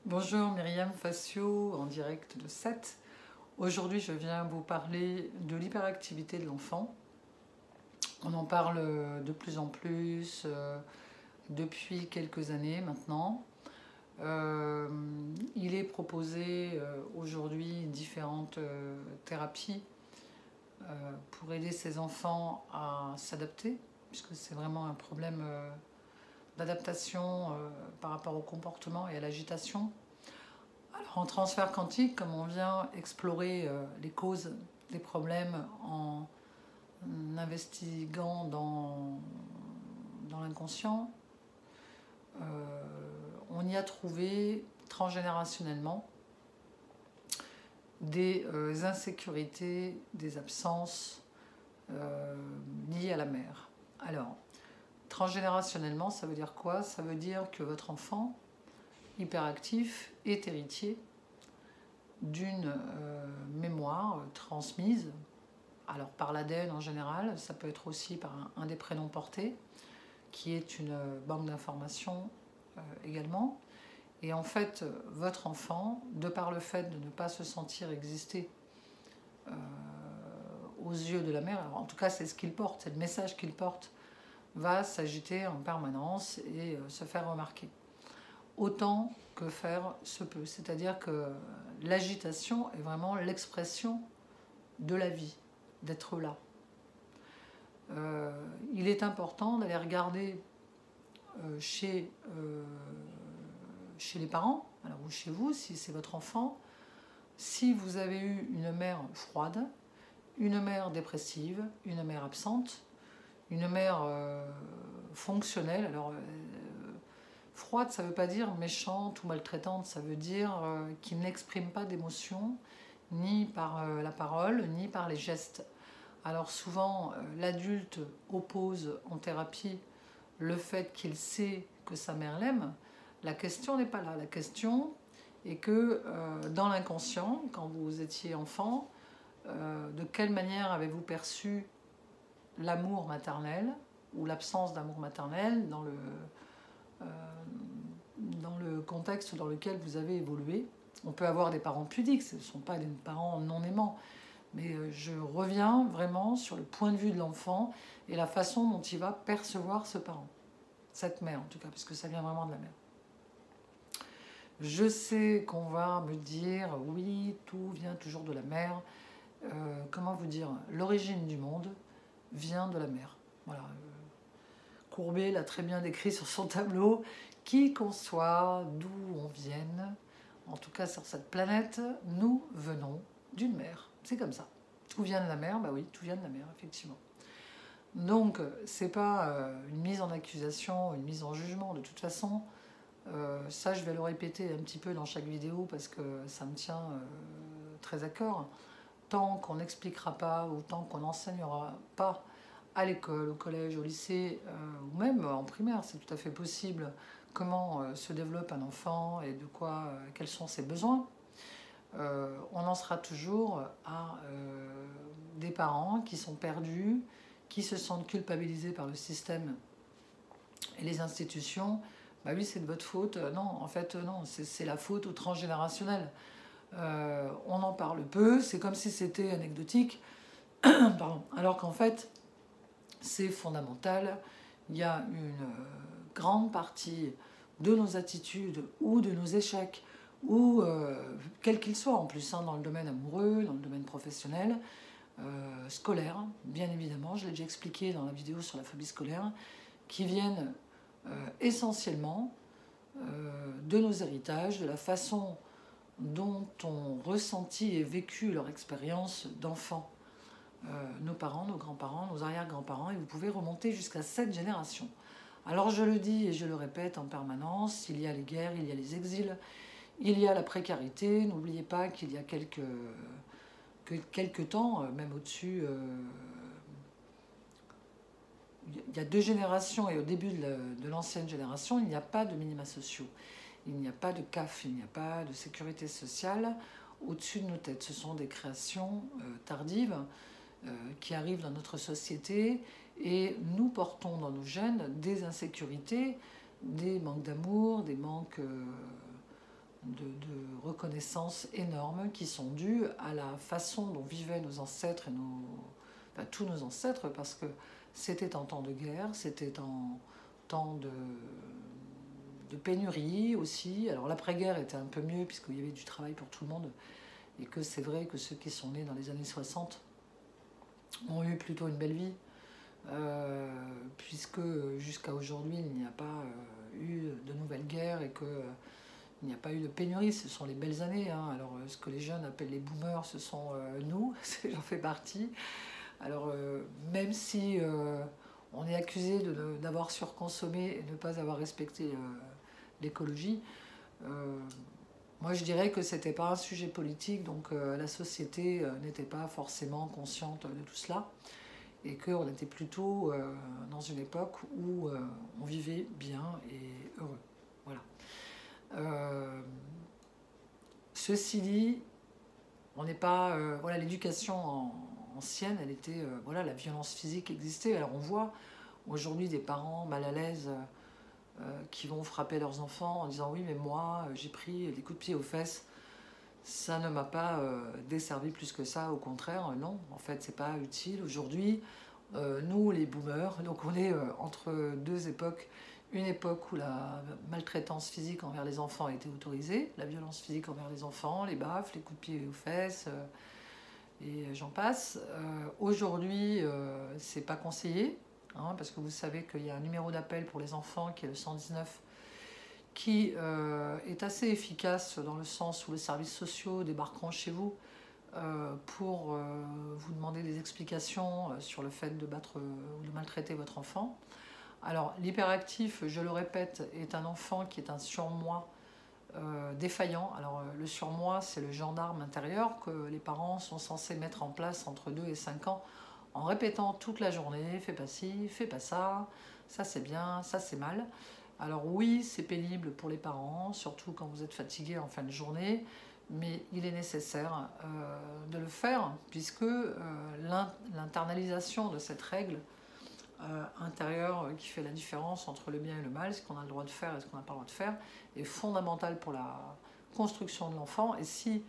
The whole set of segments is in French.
Bonjour Myriam Facio en direct de Sète. Aujourd'hui je viens vous parler de l'hyperactivité de l'enfant. On en parle de plus en plus depuis quelques années maintenant. Il est proposé aujourd'hui différentes thérapies pour aider ces enfants à s'adapter, puisque c'est vraiment un problème d'adaptation par rapport au comportement et à l'agitation. Alors, en transfert quantique, comme on vient explorer les causes des problèmes en investiguant dans l'inconscient, on y a trouvé transgénérationnellement des insécurités, des absences liées à la mère. Alors, transgénérationnellement, ça veut dire quoi? Ça veut dire que votre enfant hyperactif est héritier d'une mémoire transmise, alors par l'ADN en général, ça peut être aussi par un des prénoms portés, qui est une banque d'informations également. Et en fait, votre enfant, de par le fait de ne pas se sentir exister aux yeux de la mère, alors en tout cas c'est ce qu'il porte, c'est le message qu'il porte, va s'agiter en permanence et se faire remarquer. Autant que faire se peut. C'est-à-dire que l'agitation est vraiment l'expression de la vie, d'être là. Il est important d'aller regarder chez les parents, alors, ou chez vous, si c'est votre enfant, si vous avez eu une mère froide, une mère dépressive, une mère absente, une mère fonctionnelle. Alors, froide, ça ne veut pas dire méchante ou maltraitante, ça veut dire qu'il n'exprime pas d'émotion, ni par la parole, ni par les gestes. Alors souvent, l'adulte oppose en thérapie le fait qu'il sait que sa mère l'aime. La question n'est pas là. La question est que dans l'inconscient, quand vous étiez enfant, de quelle manière avez-vous perçu l'amour maternel ou l'absence d'amour maternel dans le contexte dans lequel vous avez évolué. On peut avoir des parents pudiques, ce ne sont pas des parents non aimants, mais je reviens vraiment sur le point de vue de l'enfant et la façon dont il va percevoir ce parent, cette mère en tout cas, parce que ça vient vraiment de la mère. Je sais qu'on va me dire, oui, tout vient toujours de la mère. Comment vous dire, l'origine du monde vient de la mère. Voilà. Courbet l'a très bien décrit sur son tableau. Qui qu'on soit, d'où on vienne, en tout cas sur cette planète, nous venons d'une mère. C'est comme ça. Tout vient de la mer, bah oui, tout vient de la mer, effectivement. Donc, c'est pas une mise en accusation, une mise en jugement. De toute façon, ça, je vais le répéter un petit peu dans chaque vidéo parce que ça me tient très à cœur. Tant qu'on n'expliquera pas ou tant qu'on n'enseignera pas à l'école, au collège, au lycée, ou même en primaire, c'est tout à fait possible, comment se développe un enfant et de quoi, quels sont ses besoins, on en sera toujours à des parents qui sont perdus, qui se sentent culpabilisés par le système et les institutions. Bah oui, c'est de votre faute. Non, en fait, non, c'est la faute au transgénérationnel. On en parle peu, c'est comme si c'était anecdotique, pardon, alors qu'en fait, c'est fondamental. Il y a une grande partie de nos attitudes ou de nos échecs, ou quels qu'ils soient en plus, dans le domaine amoureux, dans le domaine professionnel, scolaire, bien évidemment, je l'ai déjà expliqué dans la vidéo sur la phobie scolaire, qui viennent essentiellement de nos héritages, de la façon dont ont ressenti et vécu leur expérience d'enfant. Nos parents, nos grands-parents, nos arrière-grands-parents, et vous pouvez remonter jusqu'à 7 générations. Alors je le dis et je le répète en permanence, il y a les guerres, il y a les exils, il y a la précarité. N'oubliez pas qu'il y a quelques temps, même au-dessus, il y a 2 générations et au début de l'ancienne génération, il n'y a pas de minima sociaux. Il n'y a pas de CAF, il n'y a pas de sécurité sociale au-dessus de nos têtes. Ce sont des créations tardives qui arrivent dans notre société et nous portons dans nos gènes des insécurités, des manques d'amour, des manques de reconnaissance énormes qui sont dues à la façon dont vivaient nos ancêtres, enfin, tous nos ancêtres, parce que c'était en temps de guerre, c'était en temps de pénurie aussi. Alors l'après-guerre était un peu mieux puisqu'il y avait du travail pour tout le monde, et que c'est vrai que ceux qui sont nés dans les années 60 ont eu plutôt une belle vie, puisque jusqu'à aujourd'hui il n'y a pas eu de nouvelles guerres et que il n'y a pas eu de pénurie. Ce sont les belles années, hein. Alors ce que les jeunes appellent les boomers, ce sont nous, j'en fais partie. Alors même si on est accusé d'avoir surconsommé et de ne pas avoir respecté l'écologie, moi je dirais que c'était pas un sujet politique, donc la société n'était pas forcément consciente de tout cela, et qu'on était plutôt dans une époque où on vivait bien et heureux. Voilà. Ceci dit, on n'est pas... voilà, l'éducation ancienne, elle était... voilà, la violence physique existait. Alors on voit aujourd'hui des parents mal à l'aise qui vont frapper leurs enfants en disant « Oui, mais moi, j'ai pris des coups de pied aux fesses. Ça ne m'a pas desservi plus que ça. Au contraire, non, en fait, c'est pas utile. Aujourd'hui, nous, les boomers, donc on est entre deux époques. Une époque où la maltraitance physique envers les enfants était autorisée, la violence physique envers les enfants, les baffes, les coups de pied aux fesses, et j'en passe. Aujourd'hui, c'est pas conseillé, hein, parce que vous savez qu'il y a un numéro d'appel pour les enfants qui est le 119, qui est assez efficace dans le sens où les services sociaux débarqueront chez vous pour vous demander des explications sur le fait de battre ou de maltraiter votre enfant. Alors, l'hyperactif, je le répète, est un enfant qui est un surmoi défaillant. Alors, le surmoi, c'est le gendarme intérieur que les parents sont censés mettre en place entre 2 et 5 ans en répétant toute la journée « fais pas ci, fais pas ça, ça c'est bien, ça c'est mal ». Alors oui, c'est pénible pour les parents, surtout quand vous êtes fatigué en fin de journée, mais il est nécessaire de le faire puisque l'internalisation de cette règle intérieur qui fait la différence entre le bien et le mal, ce qu'on a le droit de faire et ce qu'on n'a pas le droit de faire, est fondamental pour la construction de l'enfant. Et si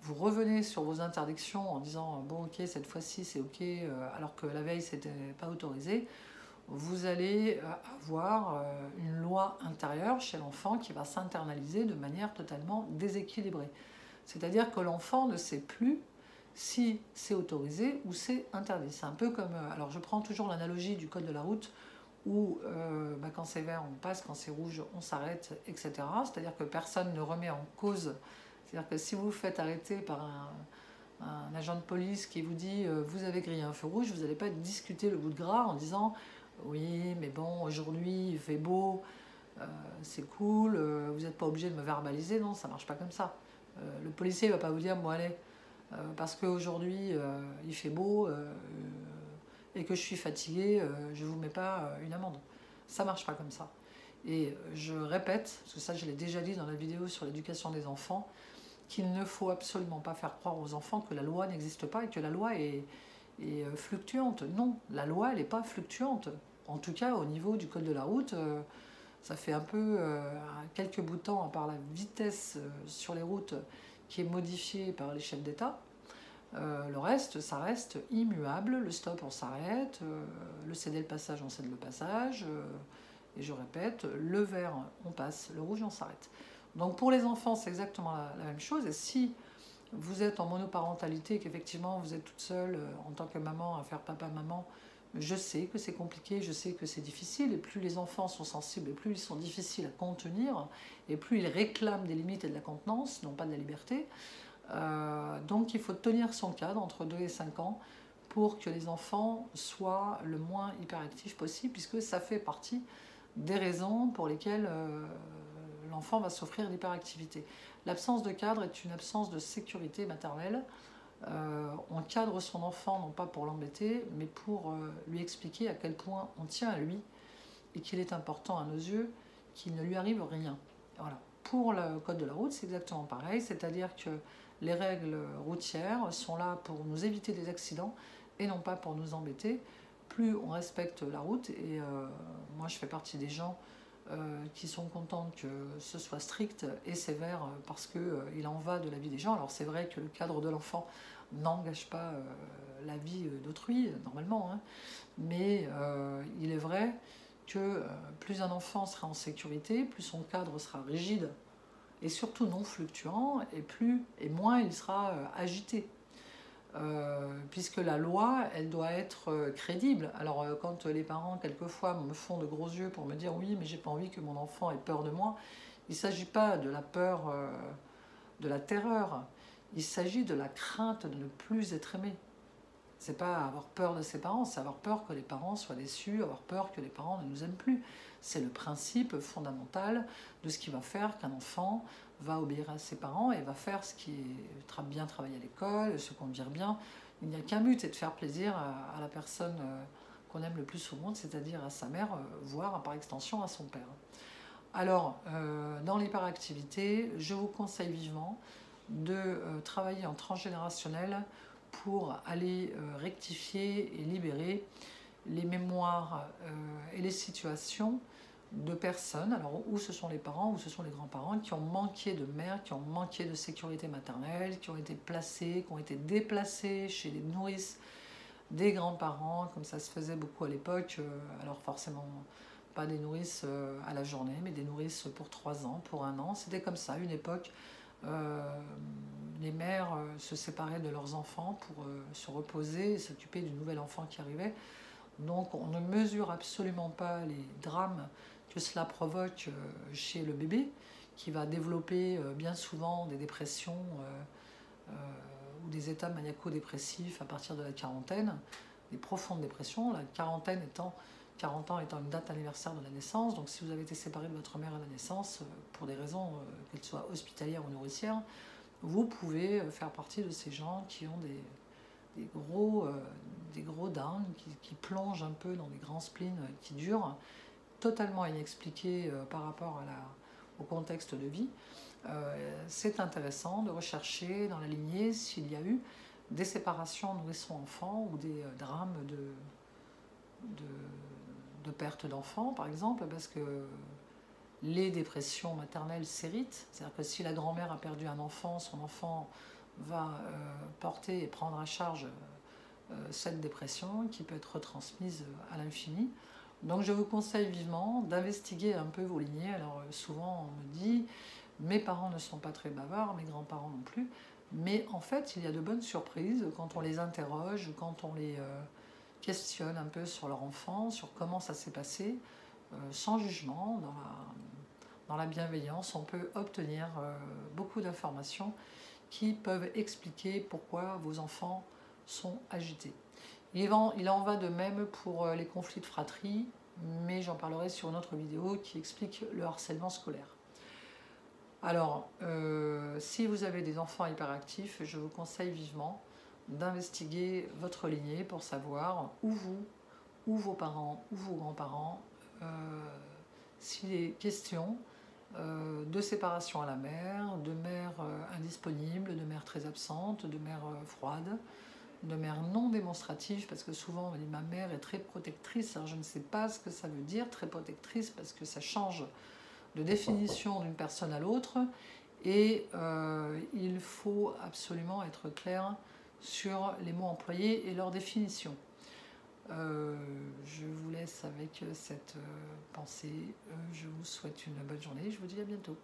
vous revenez sur vos interdictions en disant bon ok cette fois-ci c'est ok alors que la veille c'était pas autorisé, vous allez avoir une loi intérieure chez l'enfant qui va s'internaliser de manière totalement déséquilibrée. C'est-à-dire que l'enfant ne sait plus si c'est autorisé ou c'est interdit. C'est un peu comme... alors je prends toujours l'analogie du code de la route où quand c'est vert on passe, quand c'est rouge on s'arrête, etc. C'est-à-dire que personne ne remet en cause. C'est-à-dire que si vous vous faites arrêter par un agent de police qui vous dit vous avez grillé un feu rouge, vous n'allez pas discuter le bout de gras en disant oui mais bon aujourd'hui il fait beau, c'est cool, vous n'êtes pas obligé de me verbaliser. Non, ça ne marche pas comme ça. Le policier ne va pas vous dire bon allez, parce qu'aujourd'hui il fait beau et que je suis fatiguée, je ne vous mets pas une amende. Ça ne marche pas comme ça. Et je répète, parce que ça je l'ai déjà dit dans la vidéo sur l'éducation des enfants, qu'il ne faut absolument pas faire croire aux enfants que la loi n'existe pas et que la loi est fluctuante. Non, la loi elle n'est pas fluctuante. En tout cas au niveau du code de la route, ça fait un peu quelques bouts de temps, à part la vitesse sur les routes qui est modifiée par les chefs d'État. Le reste, ça reste immuable. Le stop, on s'arrête. Le céder le passage, on cède le passage. Et je répète, le vert, on passe. Le rouge, on s'arrête. Donc pour les enfants, c'est exactement la même chose. Et si vous êtes en monoparentalité, qu'effectivement vous êtes toute seule en tant que maman à faire papa-maman, je sais que c'est compliqué, je sais que c'est difficile, et plus les enfants sont sensibles, et plus ils sont difficiles à contenir, et plus ils réclament des limites et de la contenance, non pas de la liberté. Donc il faut tenir son cadre entre 2 et 5 ans pour que les enfants soient le moins hyperactifs possible, puisque ça fait partie des raisons pour lesquelles l'enfant va souffrir d'hyperactivité. L'absence de cadre est une absence de sécurité maternelle. On cadre son enfant non pas pour l'embêter, mais pour lui expliquer à quel point on tient à lui et qu'il est important à nos yeux qu'il ne lui arrive rien. Voilà. Pour le code de la route, c'est exactement pareil, c'est-à-dire que les règles routières sont là pour nous éviter des accidents et non pas pour nous embêter. Plus on respecte la route, et moi je fais partie des gens qui sont contentes que ce soit strict et sévère parce qu'il en va de la vie des gens. Alors c'est vrai que le cadre de l'enfant n'engage pas la vie d'autrui, normalement, hein, mais il est vrai que plus un enfant sera en sécurité, plus son cadre sera rigide et surtout non fluctuant, et moins il sera agité. Puisque la loi, elle doit être crédible. Alors quand les parents, quelquefois, me font de gros yeux pour me dire oui, mais j'ai pas envie que mon enfant ait peur de moi, il ne s'agit pas de la peur, de la terreur, il s'agit de la crainte de ne plus être aimé. C'est pas avoir peur de ses parents, c'est avoir peur que les parents soient déçus, avoir peur que les parents ne nous aiment plus. C'est le principe fondamental de ce qui va faire qu'un enfant va obéir à ses parents et va faire ce qui est bien travailler à l'école, se conduire bien. Il n'y a qu'un but, c'est de faire plaisir à la personne qu'on aime le plus au monde, c'est-à-dire à sa mère, voire par extension à son père. Alors, dans l'hyperactivité, je vous conseille vivement de travailler en transgénérationnel pour aller rectifier et libérer les mémoires et les situations de personnes, alors où ce sont les parents, où ce sont les grands-parents, qui ont manqué de mère, qui ont manqué de sécurité maternelle, qui ont été placés, qui ont été déplacés chez les nourrices des grands-parents, comme ça se faisait beaucoup à l'époque, alors forcément pas des nourrices à la journée, mais des nourrices pour 3 ans, pour 1 an, c'était comme ça, une époque. Les mères se séparaient de leurs enfants pour se reposer et s'occuper du nouvel enfant qui arrivait. Donc on ne mesure absolument pas les drames que cela provoque chez le bébé, qui va développer bien souvent des dépressions ou des états maniaco-dépressifs à partir de la quarantaine, des profondes dépressions, la quarantaine étant 40 ans étant une date anniversaire de la naissance. Donc si vous avez été séparé de votre mère à la naissance, pour des raisons qu'elles soient hospitalières ou nourricières, vous pouvez faire partie de ces gens qui ont des gros downs, qui plongent un peu dans des grands spleens qui durent, totalement inexpliqués par rapport au contexte de vie. C'est intéressant de rechercher dans la lignée s'il y a eu des séparations nourrisson-enfant ou des drames de perte d'enfants, par exemple, parce que les dépressions maternelles s'héritent. C'est-à-dire que si la grand-mère a perdu un enfant, son enfant va porter et prendre à charge cette dépression qui peut être retransmise à l'infini. Donc je vous conseille vivement d'investiguer un peu vos lignées. Alors souvent on me dit mes parents ne sont pas très bavards, mes grands-parents non plus, mais en fait il y a de bonnes surprises quand on les interroge, quand on les questionne un peu sur leur enfance, sur comment ça s'est passé, sans jugement, dans la bienveillance. On peut obtenir beaucoup d'informations qui peuvent expliquer pourquoi vos enfants sont agités. Il en va de même pour les conflits de fratrie, mais j'en parlerai sur une autre vidéo qui explique le harcèlement scolaire. Alors, si vous avez des enfants hyperactifs, je vous conseille vivement d'investiguer votre lignée pour savoir où vous, ou vos parents, ou vos grands-parents, s'il est question de séparation à la mère, de mère indisponible, de mère très absente, de mère froide, de mère non démonstrative, parce que souvent on me dit ma mère est très protectrice. Alors je ne sais pas ce que ça veut dire, très protectrice, parce que ça change de définition d'une personne à l'autre, et il faut absolument être clair sur les mots employés et leur définition. Je vous laisse avec cette pensée. Je vous souhaite une bonne journée. Je vous dis à bientôt.